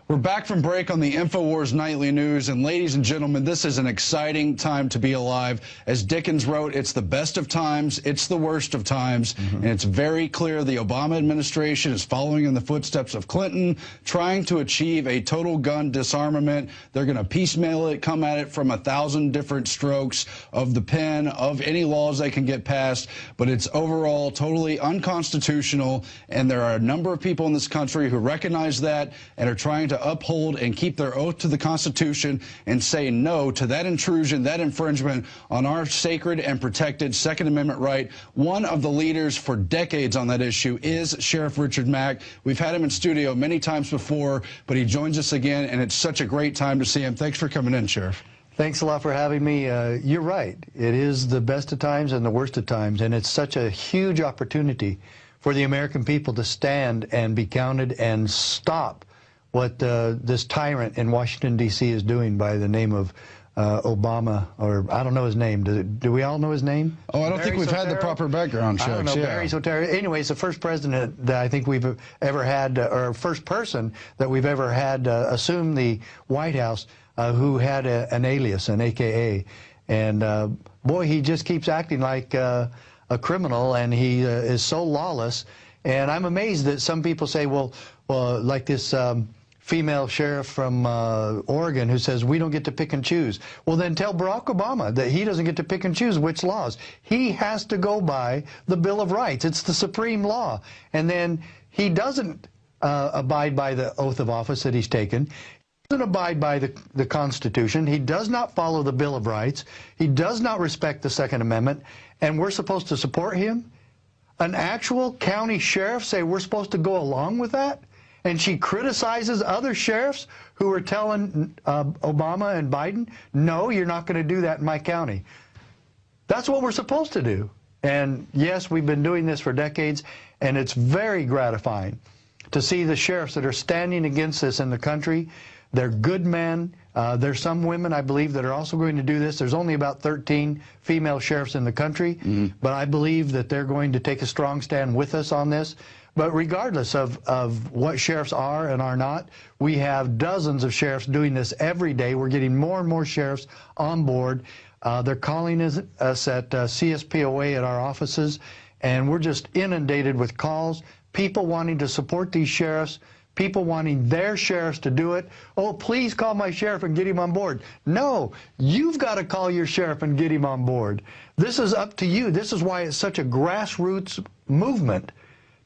We're back from break on the InfoWars Nightly News, and ladies and gentlemen, this is an exciting time to be alive. As Dickens wrote, it's the best of times, it's the worst of times, and it's very clear the Obama administration is following in the footsteps of Clinton, trying to achieve a total gun disarmament. They're going to piecemeal it, come at it from 1,000 different strokes of the pen, of any laws they can get passed, but it's overall totally unconstitutional, and there are a number of people in this country who recognize that and are trying to uphold and keep their oath to the Constitution and say no to that intrusion, that infringement on our sacred and protected Second Amendment right. One of the leaders for decades on that issue is Sheriff Richard Mack. We've had him in studio many times before, but he joins us again, and it's such a great time to see him. Thanks for coming in, Sheriff. Thanks a lot for having me. You're right. It is the best of times and the worst of times, and it's such a huge opportunity for the American people to stand and be counted and stop what this tyrant in Washington, D.C. is doing by the name of Obama, or I don't know his name. Do we all know his name? Oh, I don't think we've had the proper background checks. I don't know, Barry Soetoro. Anyway, it's the first president that I think we've ever had, or first person that we've ever had assume the White House who had an alias, an AKA. And boy, he just keeps acting like a criminal, and he is so lawless. And I'm amazed that some people say, well like this female sheriff from Oregon who says we don't get to pick and choose. Well, then tell Barack Obama that he doesn't get to pick and choose which laws. He has to go by the Bill of Rights. It's the supreme law. And then he doesn't abide by the oath of office that he's taken. He doesn't abide by the Constitution. He does not follow the Bill of Rights. He does not respect the Second Amendment. And we're supposed to support him? An actual county sheriff say we're supposed to go along with that? And she criticizes other sheriffs who are telling Obama and Biden, no, you're not going to do that in my county. That's what we're supposed to do. And yes, we've been doing this for decades, and it's very gratifying to see the sheriffs that are standing against this in the country. They're good men. There's some women, I believe, that are also going to do this. There's only about 13 female sheriffs in the country, but I believe that they're going to take a strong stand with us on this. But regardless of what sheriffs are and are not, we have dozens of sheriffs doing this every day. We're getting more and more sheriffs on board. They're calling us at CSPOA at our offices, and we're just inundated with calls, people wanting to support these sheriffs, people wanting their sheriffs to do it. Oh, please call my sheriff and get him on board. No, you've got to call your sheriff and get him on board. This is up to you. This is why it's such a grassroots movement,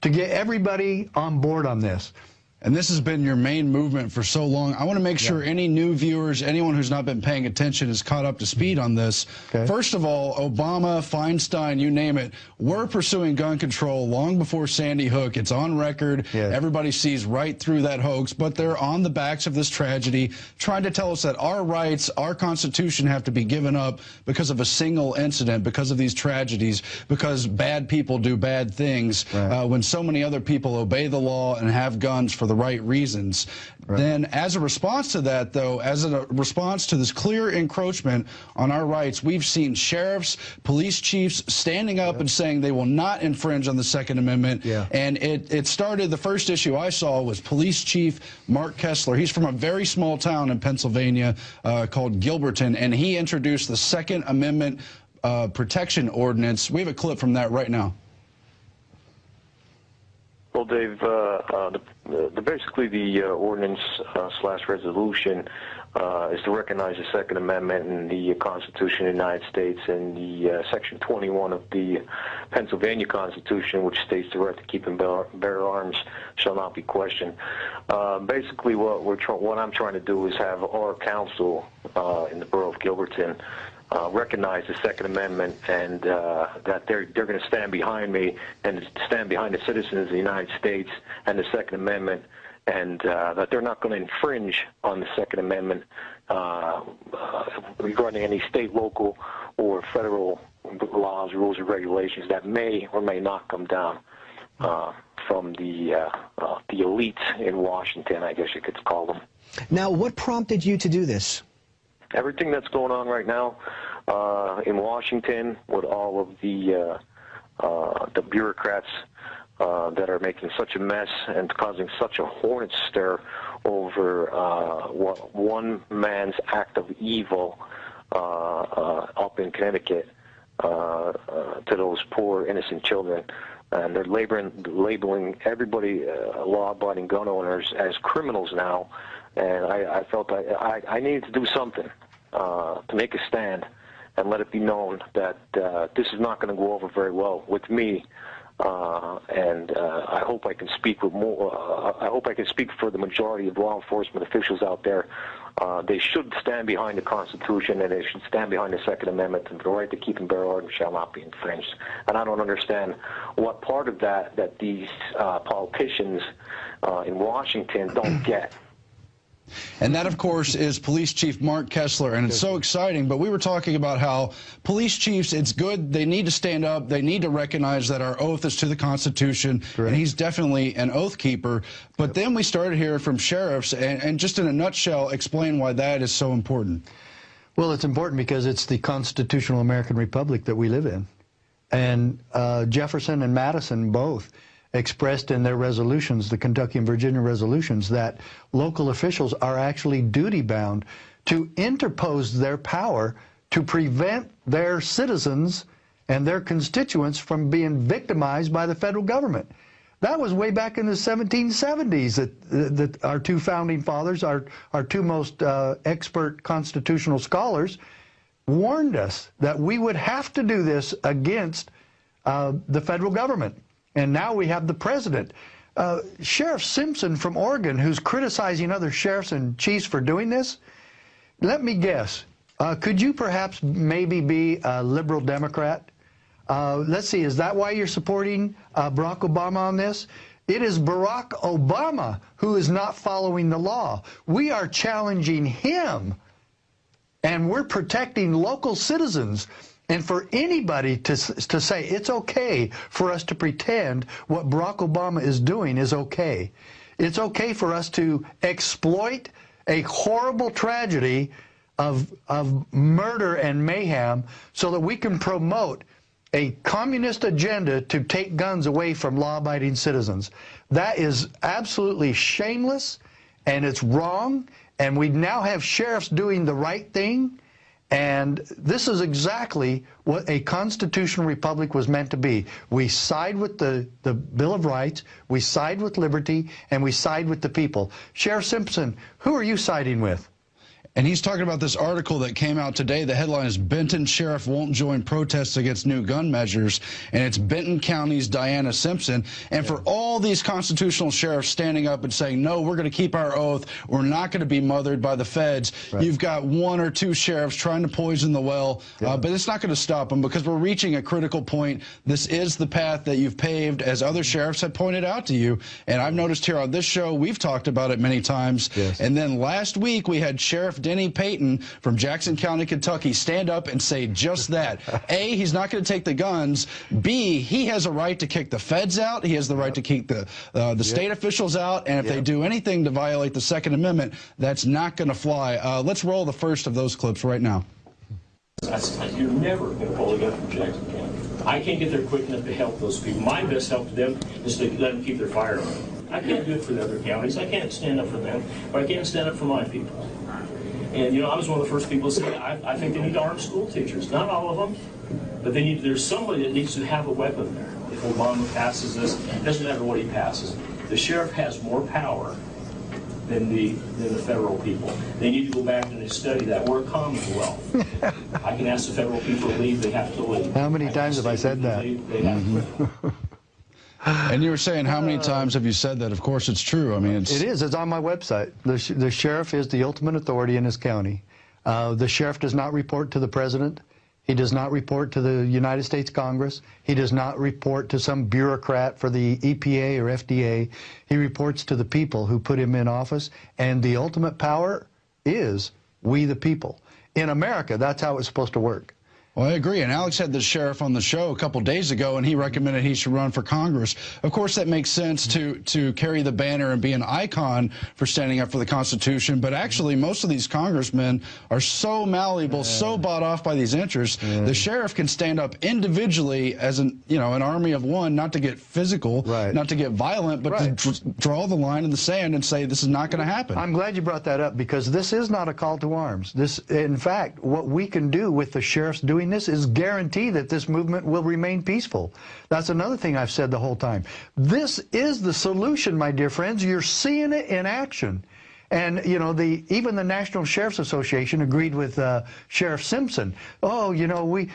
to get everybody on board on this. And this has been your main movement for so long. I want to make sure any new viewers, anyone who's not been paying attention, is caught up to speed on this. Okay. First of all, Obama, Feinstein, you name it, we're pursuing gun control long before Sandy Hook. It's on record. Yes. Everybody sees right through that hoax, but they're on the backs of this tragedy trying to tell us that our rights, our Constitution have to be given up because of a single incident, because of these tragedies, because bad people do bad things, when so many other people obey the law and have guns for the right reasons. Then as a response to that, though, as a response to this clear encroachment on our rights, we've seen sheriffs, police chiefs standing up and saying they will not infringe on the Second Amendment. And it started, the first issue I saw was Police Chief Mark Kessler. He's from a very small town in Pennsylvania called Gilberton, and he introduced the Second Amendment protection ordinance. We have a clip from that right now. Well, Dave, basically the ordinance slash resolution is to recognize the Second Amendment in the Constitution of the United States and the Section 21 of the Pennsylvania Constitution, which states the right to keep and bear arms shall not be questioned. Basically, what I'm trying to do is have our council in the borough of Gilberton recognize the Second Amendment, and that they're going to stand behind me and stand behind the citizens of the United States and the Second Amendment, and that they're not going to infringe on the Second Amendment regarding any state, local, or federal laws, rules, or regulations that may or may not come down from the elites in Washington, I guess you could call them. Now, what prompted you to do this? Everything that's going on right now in Washington with all of the bureaucrats that are making such a mess and causing such a hornet's stir over one man's act of evil up in Connecticut to those poor innocent children. And they're labeling everybody, law-abiding gun owners, as criminals now. And I felt I needed to do something to make a stand and let it be known that this is not going to go over very well with me. And I hope I can speak with more. I hope I can speak for the majority of law enforcement officials out there. They should stand behind the Constitution, and they should stand behind the Second Amendment, and the right to keep and bear arms shall not be infringed. And I don't understand what part of that these politicians in Washington don't get. And that, of course, is Police Chief Mark Kessler, and it's so exciting. But we were talking about how police chiefs, it's good, they need to stand up, they need to recognize that our oath is to the Constitution, and he's definitely an oath keeper. But then we started hearing from sheriffs, and just in a nutshell, explain why that is so important. Well, it's important because it's the constitutional American republic that we live in. And Jefferson and Madison both expressed in their resolutions, the Kentucky and Virginia resolutions, that local officials are actually duty-bound to interpose their power to prevent their citizens and their constituents from being victimized by the federal government. That was way back in the 1770s that our two founding fathers, our two most expert constitutional scholars, warned us that we would have to do this against the federal government. And now we have the president. Sheriff Simpson from Oregon, who's criticizing other sheriffs and chiefs for doing this, let me guess. Could you perhaps maybe be a liberal Democrat? Let's see, is that why you're supporting Barack Obama on this? It is Barack Obama who is not following the law. We are challenging him, and we're protecting local citizens. And for anybody to say it's okay for us to pretend what Barack Obama is doing is okay. It's okay for us to exploit a horrible tragedy of murder and mayhem so that we can promote a communist agenda to take guns away from law-abiding citizens. That is absolutely shameless, and it's wrong, and we now have sheriffs doing the right thing. And this is exactly what a constitutional republic was meant to be. We side with the Bill of Rights, we side with liberty, and we side with the people. Sheriff Simpson, who are you siding with? And he's talking about this article that came out today. The headline is Benton Sheriff Won't Join Protests Against New Gun Measures. And it's Benton County's Diana Simpson. And for all these constitutional sheriffs standing up and saying, no, we're going to keep our oath, we're not going to be mothered by the feds, you've got one or two sheriffs trying to poison the well. But it's not going to stop them because we're reaching a critical point. This is the path that you've paved, as other sheriffs have pointed out to you. And I've noticed here on this show, we've talked about it many times. And then last week, we had Sheriff Denny Payton from Jackson County, Kentucky, stand up and say just that. A, he's not going to take the guns. B, he has a right to kick the feds out. He has the right to kick the state officials out. And if they do anything to violate the Second Amendment, that's not going to fly. Let's roll the first of those clips right now. You're never going to pull a gun from Jackson County. I can't get there quick enough to help those people. My best help to them is to let them keep their firearms. I can't do it for the other counties. I can't stand up for them, but I can stand up for my people. And, you know, I was one of the first people to say, I think they need to arm school teachers. Not all of them, but they need. There's somebody that needs to have a weapon there. If Obama passes this, it doesn't matter what he passes. The sheriff has more power than the federal people. They need to go back and study that. We're a commonwealth. I can ask the federal people to leave. They have to leave. How many times have I said that? They have to. And you were saying, how many times have you said that? Of course, it's true. I mean, it is. It's on my website. The sheriff is the ultimate authority in his county. The sheriff does not report to the president. He does not report to the United States Congress. He does not report to some bureaucrat for the EPA or FDA. He reports to the people who put him in office. And the ultimate power is we the people. In America, that's how it's supposed to work. Well, I agree. And Alex had the sheriff on the show a couple days ago, and he recommended he should run for Congress. Of course, that makes sense to carry the banner and be an icon for standing up for the Constitution. But actually, most of these congressmen are so malleable, so bought off by these interests. The sheriff can stand up individually as an army of one, not to get physical, not to get violent, but to draw the line in the sand and say this is not going to happen. I'm glad you brought that up, because this is not a call to arms. This, in fact, what we can do with the sheriffs doing this is guarantee that this movement will remain peaceful. That's another thing I've said the whole time. This is the solution, my dear friends. You're seeing it in action. And, you know, even the National Sheriff's Association agreed with Sheriff Simpson. Oh, you know, we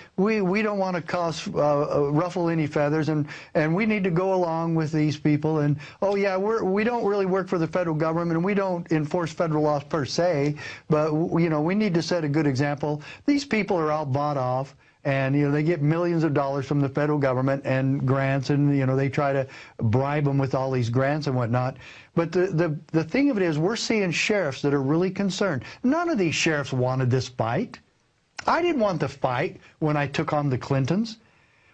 don't want to cause ruffle any feathers, and we need to go along with these people. And, oh, yeah, we don't really work for the federal government, and we don't enforce federal laws per se, but, you know, we need to set a good example. These people are all bought off. And, you know, they get millions of dollars from the federal government and grants, and, you know, they try to bribe them with all these grants and whatnot. But the thing of it is, we're seeing sheriffs that are really concerned. None of these sheriffs wanted this fight. I didn't want the fight when I took on the Clintons.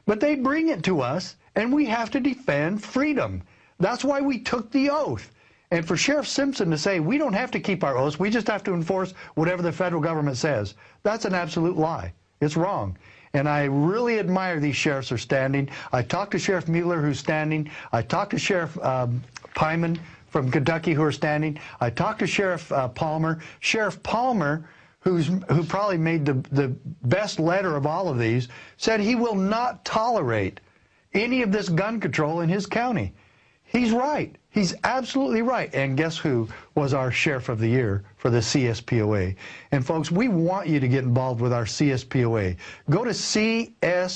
But they bring it to us, and we have to defend freedom. That's why we took the oath. And for Sheriff Simpson to say, we don't have to keep our oaths, we just have to enforce whatever the federal government says, that's an absolute lie. It's wrong. And I really admire these sheriffs who are standing. I talked to Sheriff Mueller, who's standing. I talked to Sheriff Pyman from Kentucky, who are standing. I talked to Sheriff Palmer. Sheriff Palmer, who probably made the best letter of all of these, said he will not tolerate any of this gun control in his county. He's right. He's absolutely right. And guess who was our Sheriff of the Year for the CSPOA? And folks, we want you to get involved with our CSPOA. Go to cspoa.org.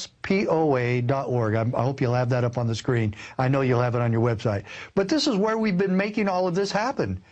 I hope you'll have that up on the screen. I know you'll have it on your website. But this is where we've been making all of this happen.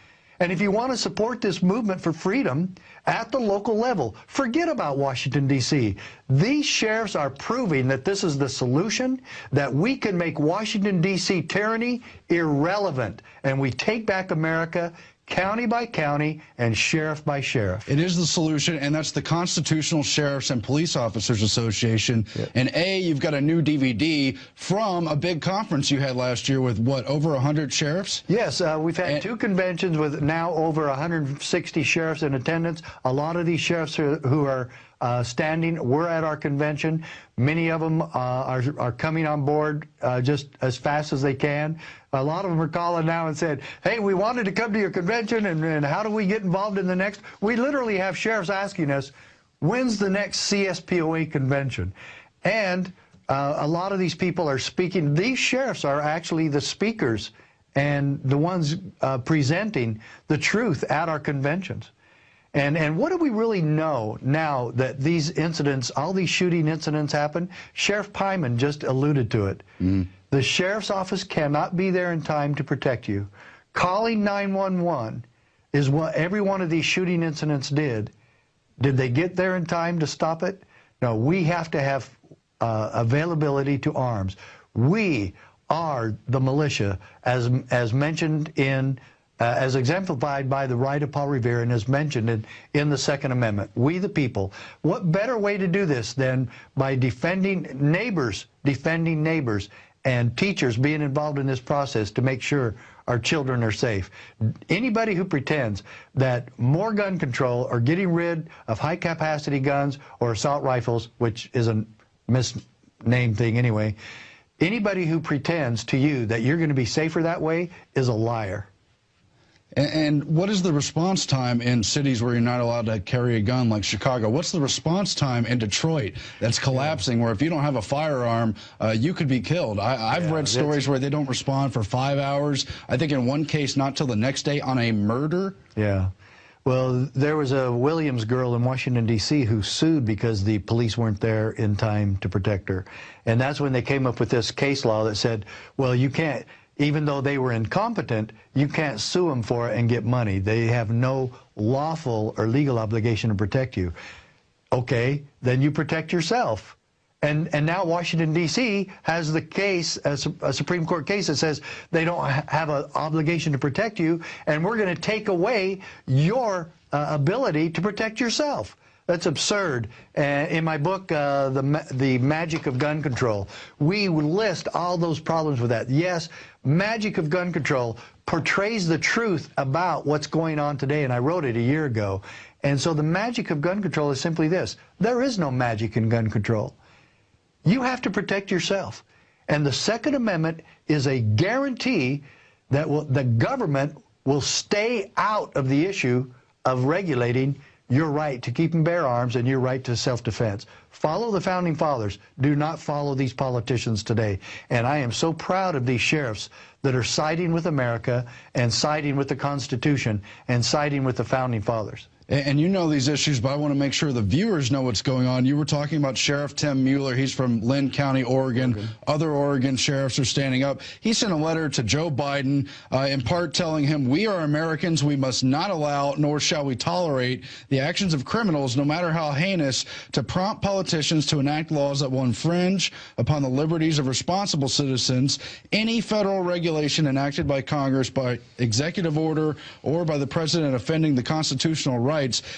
And if you want to support this movement for freedom at the local level, forget about Washington, D.C. These sheriffs are proving that this is the solution, that we can make Washington, D.C. tyranny irrelevant, and we take back America county by county and sheriff by sheriff. It is the solution, and that's the Constitutional Sheriffs and Police Officers Association. Yep. And you've got a new DVD from a big conference you had last year with, what, over 100 sheriffs? Yes, we've had two conventions with now over 160 sheriffs in attendance. A lot of these sheriffs who are standing were at our convention. Many of them are coming on board just as fast as they can. A lot of them are calling now and said, hey, we wanted to come to your convention, and how do we get involved in the next? We literally have sheriffs asking us, when's the next CSPOA convention? And a lot of these people are speaking. These sheriffs are actually the speakers and the ones presenting the truth at our conventions. And what do we really know now that these incidents, all these shooting incidents happen? Sheriff Pyman just alluded to it. The sheriff's office cannot be there in time to protect you. Calling 911 is what every one of these shooting incidents did. Did they get there in time to stop it? No, we have to have availability to arms. We are the militia, as mentioned in as exemplified by the right of Paul Revere and as mentioned in the Second Amendment. We the people. What better way to do this than by defending neighbors, and teachers being involved in this process to make sure our children are safe. Anybody who pretends that more gun control or getting rid of high-capacity guns or assault rifles, which is a misnamed thing anyway, anybody who pretends to you that you're going to be safer that way is a liar. And what is the response time in cities where you're not allowed to carry a gun, like Chicago? What's the response time in Detroit that's collapsing, where if you don't have a firearm, you could be killed? I've read stories where they don't respond for 5 hours. I think in one case, not till the next day on a murder. Yeah. Well, there was a Williams girl in Washington, D.C. who sued because the police weren't there in time to protect her. And that's when they came up with this case law that said, well, you can't, even though they were incompetent, you can't sue them for it and get money. They have no lawful or legal obligation to protect you. Okay, then you protect yourself. And now Washington, D.C. has the case, a Supreme Court case that says they don't have an obligation to protect you, and we're going to take away your ability to protect yourself. That's absurd. In my book, The Magic of Gun Control, we list all those problems with that. Yes, Magic of Gun Control portrays the truth about what's going on today, and I wrote it a year ago. And so the magic of gun control is simply this. There is no magic in gun control. You have to protect yourself. And the Second Amendment is a guarantee that the government will stay out of the issue of regulating your right to keep and bear arms and your right to self-defense. Follow the Founding Fathers. Do not follow these politicians today. And I am so proud of these sheriffs that are siding with America and siding with the Constitution and siding with the Founding Fathers. And you know these issues, but I want to make sure the viewers know what's going on. You were talking about Sheriff Tim Mueller. He's from Lynn County, Oregon. Other Oregon sheriffs are standing up. He sent a letter to Joe Biden, in part telling him, we are Americans. We must not allow, nor shall we tolerate, the actions of criminals, no matter how heinous, to prompt politicians to enact laws that will infringe upon the liberties of responsible citizens. Any federal regulation enacted by Congress, by executive order, or by the president offending the constitutional rights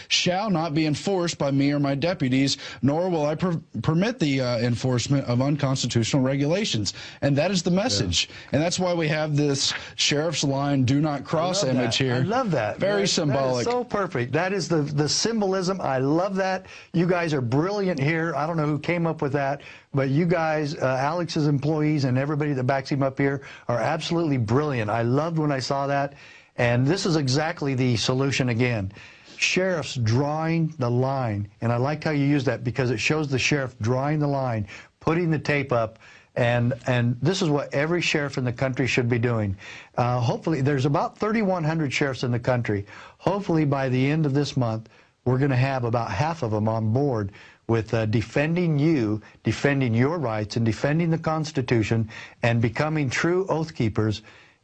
shall not be enforced by me or my deputies, nor will I permit the enforcement of unconstitutional regulations. And that is the message. Yeah. And that's why we have this sheriff's line, do not cross image here. I love that. Very symbolic. That is so perfect. That is the symbolism. I love that. You guys are brilliant here. I don't know who came up with that, but you guys, Alex's employees and everybody that backs him up here are absolutely brilliant. I loved when I saw that. And this is exactly the solution again. Sheriffs drawing the line, and I like how you use that because it shows the sheriff drawing the line, putting the tape up, and this is what every sheriff in the country should be doing. Hopefully, there's about 3,100 sheriffs in the country. Hopefully, by the end of this month, we're going to have about half of them on board with defending you, defending your rights, and defending the Constitution, and becoming true oath keepers,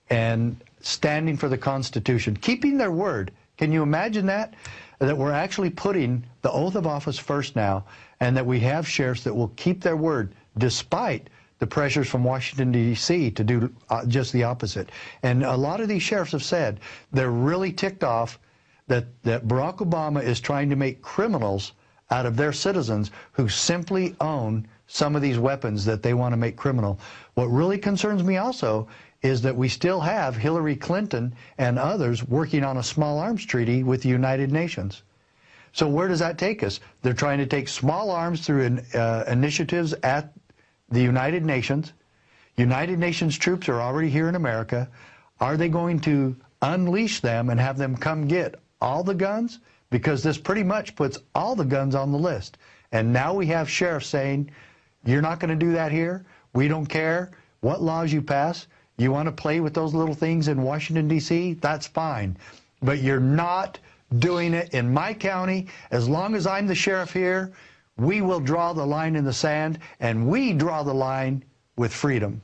and standing for the Constitution, keeping their word. Can you imagine that? That we're actually putting the oath of office first now, and that we have sheriffs that will keep their word despite the pressures from Washington, D.C. to do just the opposite. And a lot of these sheriffs have said they're really ticked off that Barack Obama is trying to make criminals out of their citizens who simply own some of these weapons that they want to make criminal. What really concerns me also is that we still have Hillary Clinton and others working on a small arms treaty with the United Nations. So where does that take us? They're trying to take small arms through initiatives at the United Nations. United Nations troops are already here in America. Are they going to unleash them and have them come get all the guns? Because this pretty much puts all the guns on the list. And now we have sheriffs saying, you're not going to do that here. We don't care what laws you pass. You want to play with those little things in Washington, D.C., that's fine. But you're not doing it in my county. As long as I'm the sheriff here, we will draw the line in the sand, and we draw the line with freedom.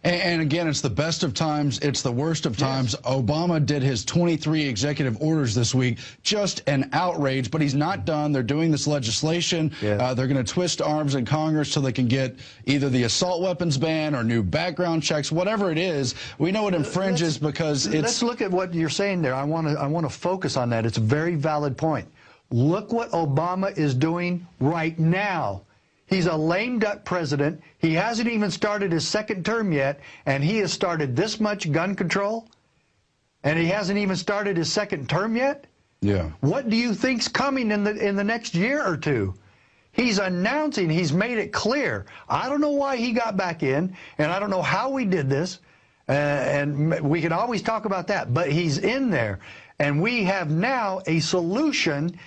And again, it's the best of times, it's the worst of times. Yes. Obama did his 23 executive orders this week. Just an outrage, but he's not done. They're doing this legislation. Yeah. They're going to twist arms in Congress so they can get either the assault weapons ban or new background checks, whatever it is. We know it infringes because it's... Let's look at what you're saying there. I want to focus on that. It's a very valid point. Look what Obama is doing right now. He's a lame duck president. He hasn't even started his second term yet, and he has started this much gun control, and he hasn't even started his second term yet? Yeah. What do you think's coming in the next year or two? He's announcing, he's made it clear. I don't know why he got back in, and I don't know how we did this, and we can always talk about that, but he's in there. And we have now a solution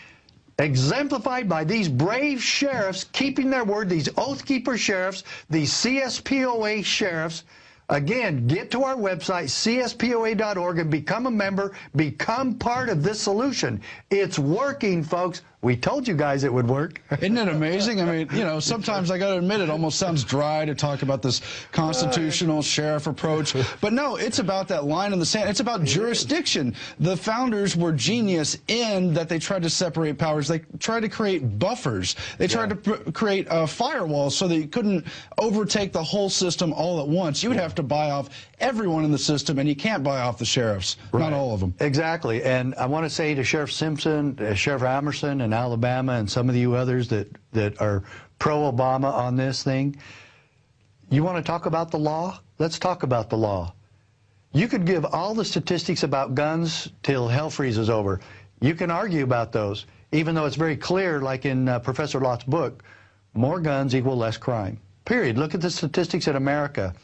exemplified by these brave sheriffs keeping their word, these Oath Keeper sheriffs, these CSPOA sheriffs. Again, get to our website, cspoa.org, and become a member, become part of this solution. It's working, folks. We told you guys it would work. Isn't it amazing? I mean, you know, sometimes I got to admit it almost sounds dry to talk about this constitutional sheriff approach. But no, it's about that line in the sand. It's about jurisdiction. The founders were genius in that they tried to separate powers. They tried to create buffers. They tried to create firewalls so that you couldn't overtake the whole system all at once. You would have to buy off everyone in the system, and you can't buy off the sheriffs, not all of them. Exactly. And I want to say to Sheriff Simpson, Sheriff Amerson, and Alabama and some of you others that are pro-Obama on this thing, you want to talk about the law? Let's talk about the law. You could give all the statistics about guns till hell freezes over. You can argue about those, even though it's very clear, like in Professor Lott's book, more guns equal less crime. Period. Look at the statistics in America,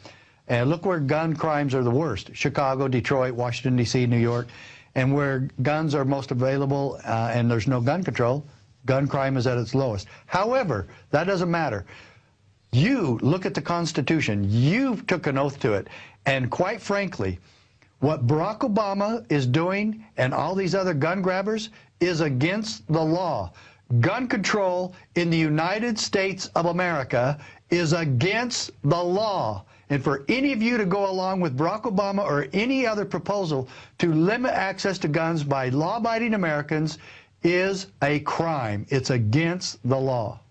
and look where gun crimes are the worst. Chicago, Detroit, Washington, D.C., New York. And where guns are most available and there's no gun control, gun crime is at its lowest. However, that doesn't matter. You look at the Constitution. You took an oath to it. And quite frankly, what Barack Obama is doing and all these other gun grabbers is against the law. Gun control in the United States of America is against the law. And for any of you to go along with Barack Obama or any other proposal to limit access to guns by law-abiding Americans is a crime. It's against the law.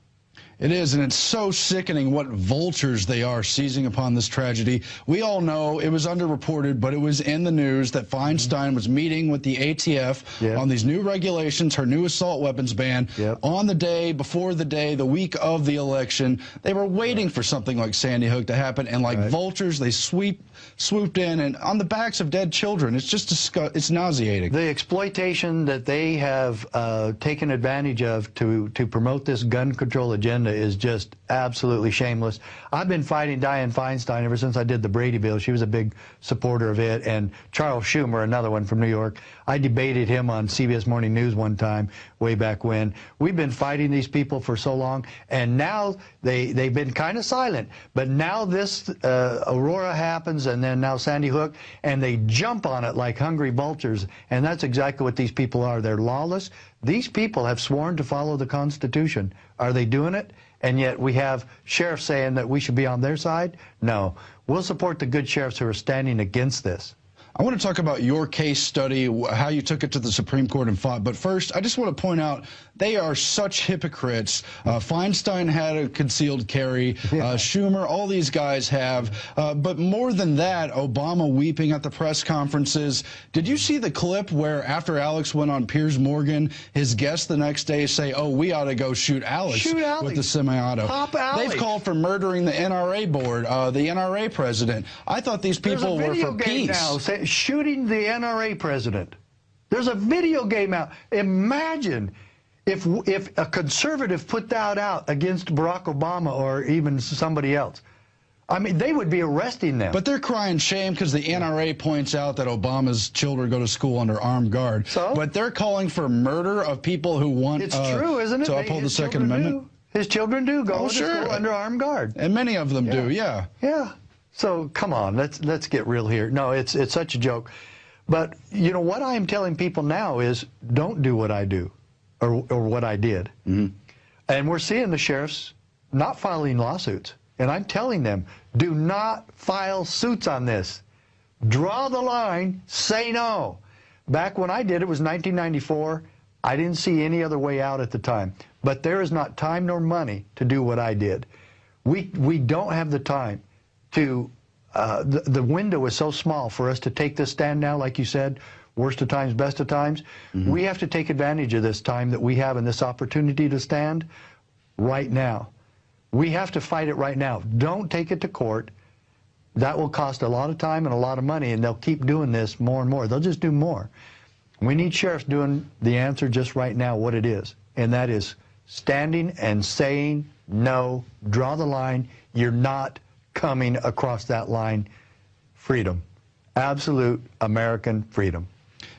It is, and it's so sickening what vultures they are seizing upon this tragedy. We all know it was underreported, but it was in the news that Feinstein was meeting with the ATF on these new regulations, her new assault weapons ban, on the day, before the day, the week of the election. They were waiting for something like Sandy Hook to happen, and like vultures, they swooped in, and on the backs of dead children. It's just it's nauseating. The exploitation that they have taken advantage of to promote this gun control agenda is just absolutely shameless. I've been fighting Dianne Feinstein ever since I did the Brady bill. She was a big supporter of it. And Charles Schumer, another one from New York, I debated him on CBS Morning News one time way back when. We've been fighting these people for so long, and now they've been kind of silent. But now this Aurora happens, and then now Sandy Hook, and they jump on it like hungry vultures. And that's exactly what these people are. They're lawless. These people have sworn to follow the Constitution. Are they doing it? And yet we have sheriffs saying that we should be on their side? No. We'll support the good sheriffs who are standing against this. I want to talk about your case study, how you took it to the Supreme Court and fought. But first, I just want to point out they are such hypocrites. Feinstein had a concealed carry. Schumer, all these guys have. But more than that, Obama weeping at the press conferences. Did you see the clip where after Alex went on Piers Morgan, his guests the next day say, oh, we ought to go shoot Alex with the semi-auto. Pop Alex. They've called for murdering the NRA board, the NRA president. I thought these people were for peace. Now shooting the NRA president. There's a video game out. Imagine if a conservative put that out against Barack Obama or even somebody else. I mean, they would be arresting them. But they're crying shame because the NRA points out that Obama's children go to school under armed guard. So? But they're calling for murder of people who want it's true, isn't it? To uphold the Second Amendment. His children do go to school under armed guard. And many of them do, Yeah. So come on, let's get real here. No, it's such a joke. But you know what I am telling people now is don't do what I do or what I did. And we're seeing the sheriffs not filing lawsuits. And I'm telling them, do not file suits on this. Draw the line, say no. Back when I did it was 1994. I didn't see any other way out at the time. But there is not time nor money to do what I did. We don't have the time. The window is so small for us to take this stand now, like you said, worst of times, best of times. We have to take advantage of this time that we have and this opportunity to stand right now. We have to fight it right now. Don't take it to court. That will cost a lot of time and a lot of money, and they'll keep doing this more and more. They'll just do more. We need sheriffs doing the answer just right now, what it is, and that is standing and saying no, draw the line. You're not coming across that line. Freedom. Absolute American freedom.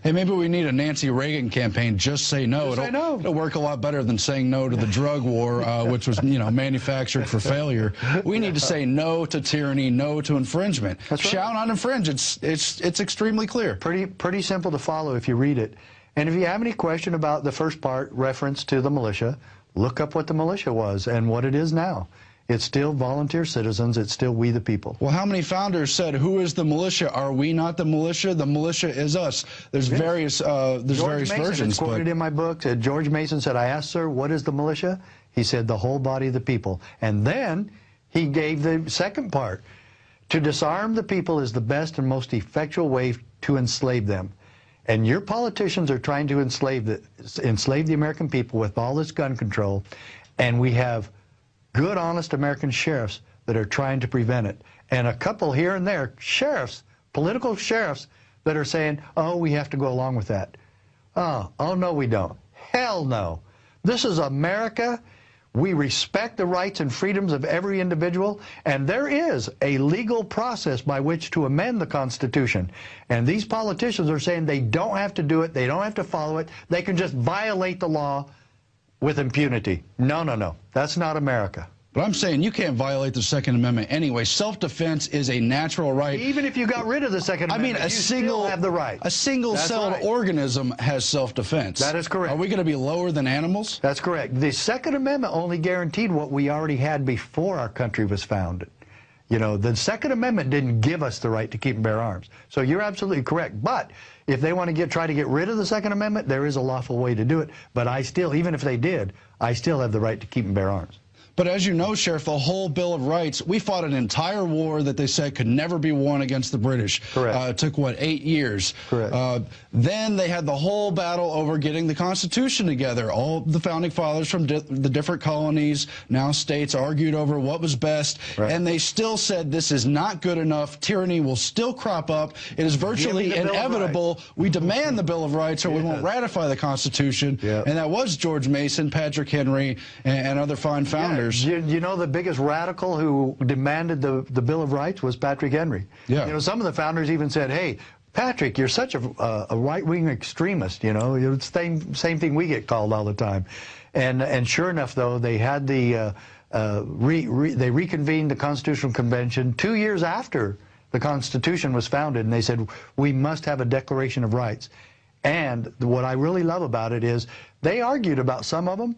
Hey, maybe we need a Nancy Reagan campaign, just say no. It'll work a lot better than saying no to the drug war, which was, manufactured for failure. We need to say no to tyranny, no to infringement. That's right. Shall not infringe. It's extremely clear. Pretty simple to follow if you read it. And if you have any question about the first part, reference to the militia, look up what the militia was and what it is now. It's still volunteer citizens. It's still we the people. Well, how many founders said, who is the militia? Are we not the militia? The militia is us. There's various various versions. It's quoted in my book. George Mason said, I asked, sir, what is the militia? He said, the whole body of the people. And then he gave the second part. To disarm the people is the best and most effectual way to enslave them. and your politicians are trying to enslave the American people with all this gun control, and we have good, honest American sheriffs that are trying to prevent it, and a couple here and there, sheriffs, political sheriffs, that are saying, oh, we have to go along with that. Oh, no, we don't. Hell no. This is America. We respect the rights and freedoms of every individual, and there is a legal process by which to amend the Constitution. And these politicians are saying they don't have to do it, they don't have to follow it, they can just violate the law with impunity. No, no, no. That's not America. But I'm saying you can't violate the Second Amendment anyway. Self-defense is a natural right. Even if you got rid of the Second Amendment, you still have the right. A single-celled organism has self-defense. That is correct. Are we going to be lower than animals? That's correct. The Second Amendment only guaranteed what we already had before our country was founded. You know, the Second Amendment didn't give us the right to keep and bear arms. So you're absolutely correct. But if they want to try to get rid of the Second Amendment, there is a lawful way to do it. But I still, even if they did, I still have the right to keep and bear arms. But as you know, Sheriff, the whole Bill of Rights, we fought an entire war that they said could never be won against the British. Correct. It took, what, 8 years? Correct. Then they had the whole battle over getting the Constitution together. All the founding fathers from the different colonies, now states, argued over what was best. Right. And they still said this is not good enough. Tyranny will still crop up. It is virtually inevitable. We demand the Bill of Rights or we won't ratify the Constitution. Yep. And that was George Mason, Patrick Henry, and other fine founders. You know, the biggest radical who demanded the Bill of Rights was Patrick Henry. Yeah. You know, some of the founders even said, hey, Patrick, you're such a right-wing extremist, you know. It's the same thing we get called all the time. And sure enough, though, they had they reconvened the Constitutional Convention 2 years after the Constitution was founded, and they said, we must have a Declaration of Rights. And what I really love about it is they argued about some of them,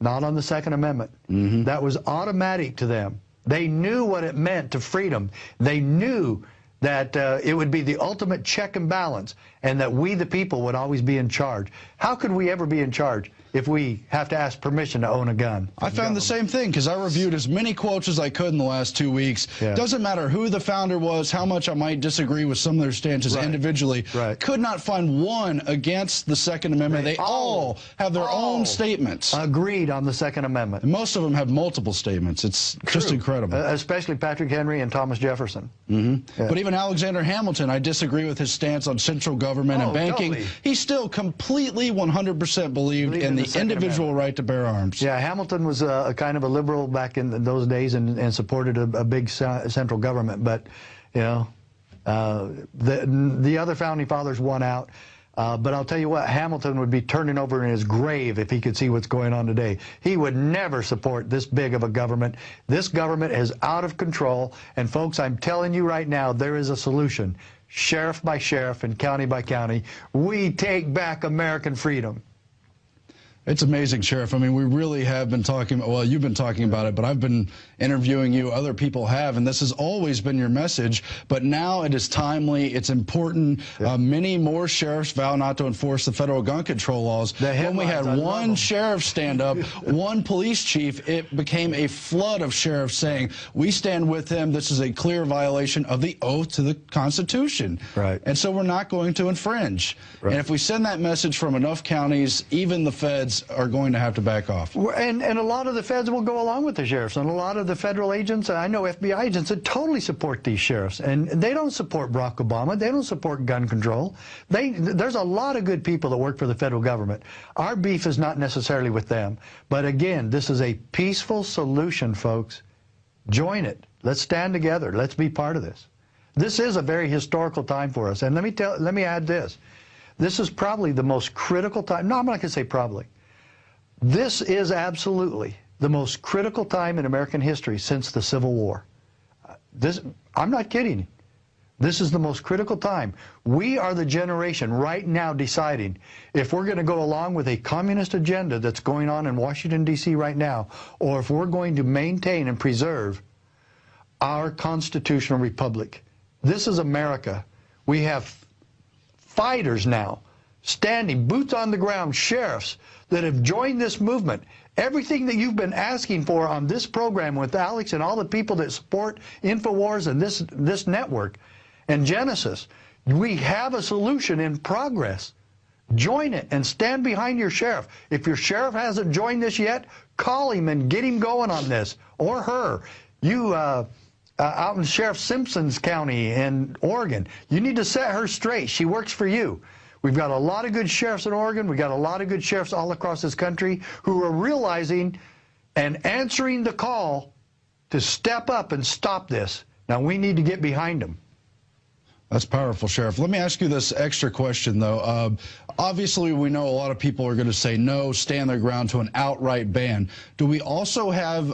not on the Second Amendment. Mm-hmm. That was automatic to them. They knew what it meant to freedom. They knew that it would be the ultimate check and balance, and that we, the people, would always be in charge. How could we ever be in charge if we have to ask permission to own a gun? I found the same thing, because I reviewed as many quotes as I could in the last 2 weeks. Yeah. Doesn't matter who the founder was, how much I might disagree with some of their stances individually. Right. Could not find one against the Second Amendment. They all have their own statements. Agreed on the Second Amendment. And most of them have multiple statements. It's just incredible. Especially Patrick Henry and Thomas Jefferson. Mm-hmm. Yeah. But even Alexander Hamilton, I disagree with his stance on central government and banking. Totally. He still completely 100% believed in the individual right to bear arms. Yeah, Hamilton was a kind of a liberal back in those days and supported a big central government. But, you know, the other founding fathers won out. But I'll tell you what, Hamilton would be turning over in his grave if he could see what's going on today. He would never support this big of a government. This government is out of control. And, folks, I'm telling you right now, there is a solution. Sheriff by sheriff and county by county, we take back American freedom. It's amazing, Sheriff. I mean, we really have been talking, well, you've been talking about it, but I've been interviewing you, other people have, and this has always been your message, but now it is timely, it's important. Yeah. Many more sheriffs vow not to enforce the federal gun control laws. When we had one sheriff stand up, one police chief, it became a flood of sheriffs saying, we stand with him, this is a clear violation of the oath to the Constitution. Right. And so we're not going to infringe. Right. And if we send that message from enough counties, even the feds are going to have to back off. And a lot of the feds will go along with the sheriffs, and a lot of the federal agents, I know FBI agents that totally support these sheriffs, and they don't support Barack Obama, they don't support gun control. There's a lot of good people that work for the federal government. Our beef is not necessarily with them, but again, this is a peaceful solution, folks. Join it. Let's stand together. Let's be part of this. This is a very historical time for us, and let me add this. This is probably the most critical time. No, I'm not going to say probably. This is absolutely the most critical time in American history since the Civil War. I'm not kidding. This is the most critical time. We are the generation right now deciding if we're going to go along with a communist agenda that's going on in Washington, D.C. right now, or if we're going to maintain and preserve our constitutional republic. This is America. We have fighters now, standing, boots on the ground, sheriffs that have joined this movement. Everything that you've been asking for on this program with Alex and all the people that support InfoWars and this network and Genesis, We have a solution in progress. Join it and stand behind your sheriff. If your sheriff hasn't joined this yet, call him and get him going on this, or her. You out in Sheriff Simpson's County in Oregon, you need to set her straight. She works for you. We've got a lot of good sheriffs in Oregon. We've got a lot of good sheriffs all across this country who are realizing and answering the call to step up and stop this. Now, we need to get behind them. That's powerful, Sheriff. Let me ask you this extra question, though. Obviously, we know a lot of people are going to say no, stand their ground to an outright ban. Do we also have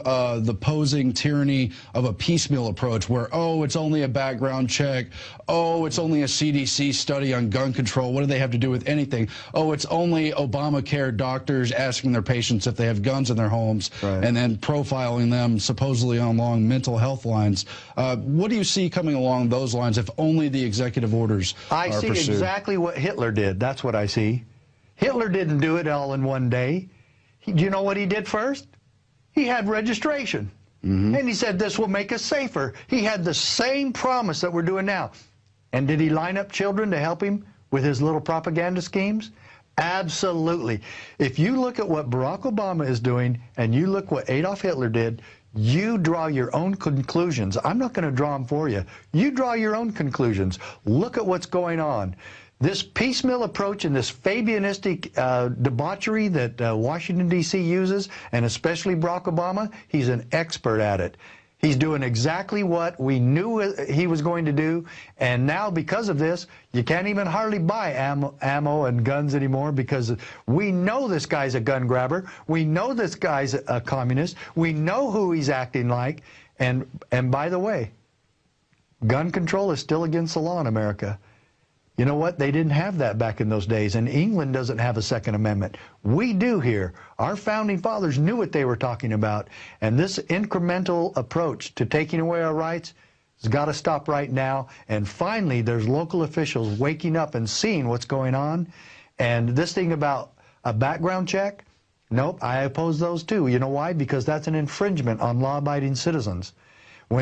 the posing tyranny of a piecemeal approach where, oh, it's only a background check, oh, it's only a CDC study on gun control, what do they have to do with anything? Oh, it's only Obamacare doctors asking their patients if they have guns in their homes, right, and then profiling them supposedly along mental health lines. What do you see coming along those lines if only the executive orders are pursued? I see exactly what Hitler did. That's what I see. Hitler didn't do it all in one day. Do you know what he did first? He had registration. And he said, this will make us safer. He had the same promise that we're doing now. And did he line up children to help him with his little propaganda schemes? Absolutely. If you look at what Barack Obama is doing and you look what Adolf Hitler did, you draw your own conclusions. I'm not going to draw them for you. You draw your own conclusions. Look at what's going on. This piecemeal approach and this Fabianistic debauchery that Washington, D.C. uses, and especially Barack Obama, he's an expert at it. He's doing exactly what we knew he was going to do, and now because of this, you can't even hardly buy ammo and guns anymore because we know this guy's a gun grabber. We know this guy's a communist. We know who he's acting like, and by the way, gun control is still against the law in America. You know what? They didn't have that back in those days, and England doesn't have a Second Amendment. We do here. Our founding fathers knew what they were talking about, and this incremental approach to taking away our rights has got to stop right now. And finally, there's local officials waking up and seeing what's going on. And this thing about a background check, nope, I oppose those too. You know why? Because that's an infringement on law-abiding citizens.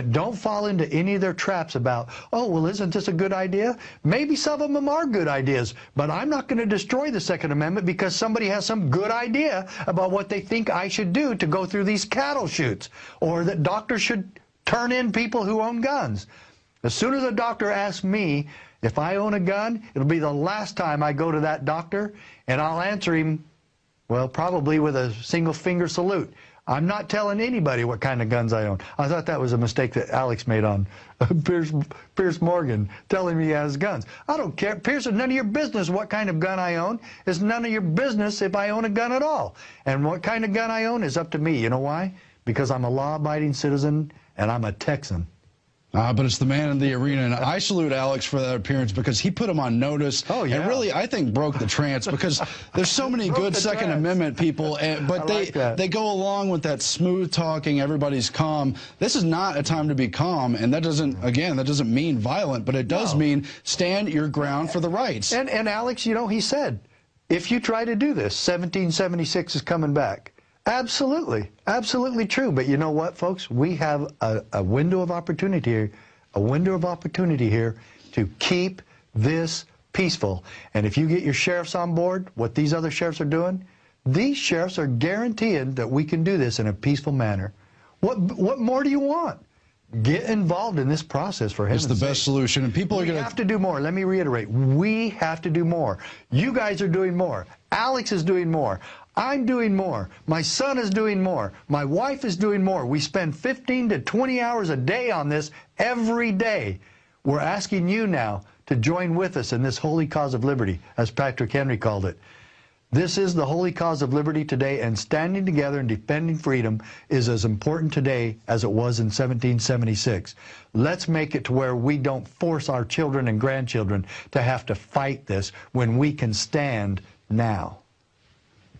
Don't fall into any of their traps about, oh, well, isn't this a good idea? Maybe some of them are good ideas, but I'm not going to destroy the Second Amendment because somebody has some good idea about what they think I should do to go through these cattle chutes, or that doctors should turn in people who own guns. As soon as a doctor asks me if I own a gun, it'll be the last time I go to that doctor, and I'll answer him, well, probably with a single finger salute. I'm not telling anybody what kind of guns I own. I thought that was a mistake that Alex made on Pierce Morgan, telling me he has guns. I don't care. Pierce, it's none of your business what kind of gun I own. It's none of your business if I own a gun at all. And what kind of gun I own is up to me. You know why? Because I'm a law-abiding citizen and I'm a Texan. But it's the man in the arena, and I salute Alex for that appearance because he put him on notice. Oh, yeah. And really, I think, broke the trance because there's so many good Second Amendment people, but they go along with that smooth talking, everybody's calm. This is not a time to be calm, and that doesn't, again, that doesn't mean violent, but it does mean stand your ground for the rights. And Alex, you know, he said, if you try to do this, 1776 is coming back. Absolutely. Absolutely true. But you know what, folks? We have a window of opportunity here, to keep this peaceful. And if you get your sheriffs on board, what these other sheriffs are doing, these sheriffs are guaranteeing that we can do this in a peaceful manner. What more do you want? Get involved in this process, for heaven's sake. It's the best solution, and people are going to... We have to do more. Let me reiterate. We have to do more. You guys are doing more. Alex is doing more. I'm doing more. My son is doing more. My wife is doing more. We spend 15 to 20 hours a day on this every day. We're asking you now to join with us in this holy cause of liberty, as Patrick Henry called it. This is the holy cause of liberty today, and standing together and defending freedom is as important today as it was in 1776. Let's make it to where we don't force our children and grandchildren to have to fight this when we can stand now.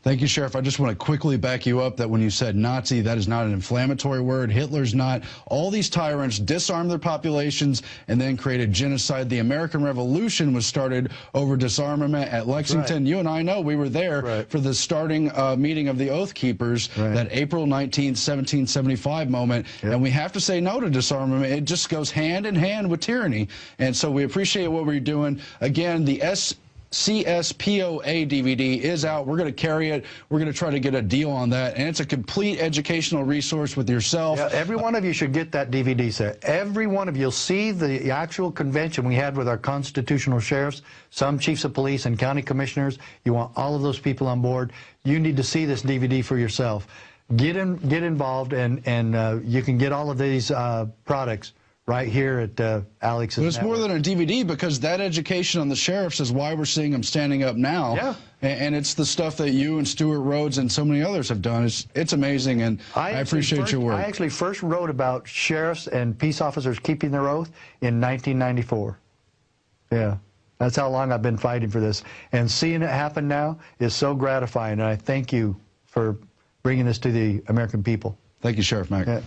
Thank you, Sheriff. I just want to quickly back you up that when you said Nazi, that is not an inflammatory word. Hitler's not. All these tyrants disarmed their populations and then created genocide. The American Revolution was started over disarmament at Lexington. Right. You and I know we were there for the starting meeting of the Oath Keepers, that April 19th, 1775 moment. And we have to say no to disarmament. It just goes hand in hand with tyranny. And so we appreciate what we're doing. Again, the CSPOA DVD is out. We're going to carry it. We're going to try to get a deal on that. And it's a complete educational resource with yourself. Yeah, every one of you should get that DVD set. Every one of you will see the actual convention we had with our constitutional sheriffs, some chiefs of police and county commissioners. You want all of those people on board. You need to see this DVD for yourself. Get involved, and you can get all of these products right here at Alex's But it's more than a DVD, because that education on the sheriffs is why we're seeing them standing up now. Yeah. And it's the stuff that you and Stuart Rhodes and so many others have done. It's amazing, and I appreciate your work. I actually first wrote about sheriffs and peace officers keeping their oath in 1994. Yeah. That's how long I've been fighting for this. And seeing it happen now is so gratifying, and I thank you for bringing this to the American people. Thank you, Sheriff Mack. Yeah.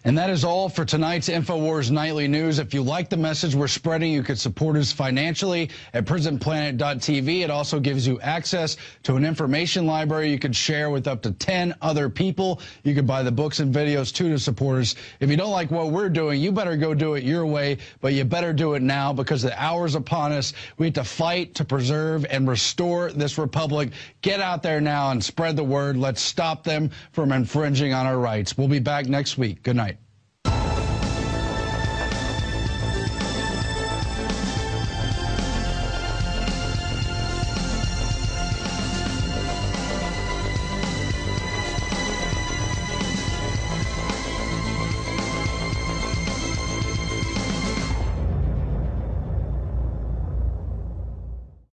And that is all for tonight's InfoWars Nightly News. If you like the message we're spreading, you could support us financially at prisonplanet.tv. It also gives you access to an information library you could share with up to 10 other people. You could buy the books and videos, too, to support us. If you don't like what we're doing, you better go do it your way, but you better do it now, because the hour's upon us. We have to fight to preserve and restore this republic. Get out there now and spread the word. Let's stop them from infringing on our rights. We'll be back next week. Good night.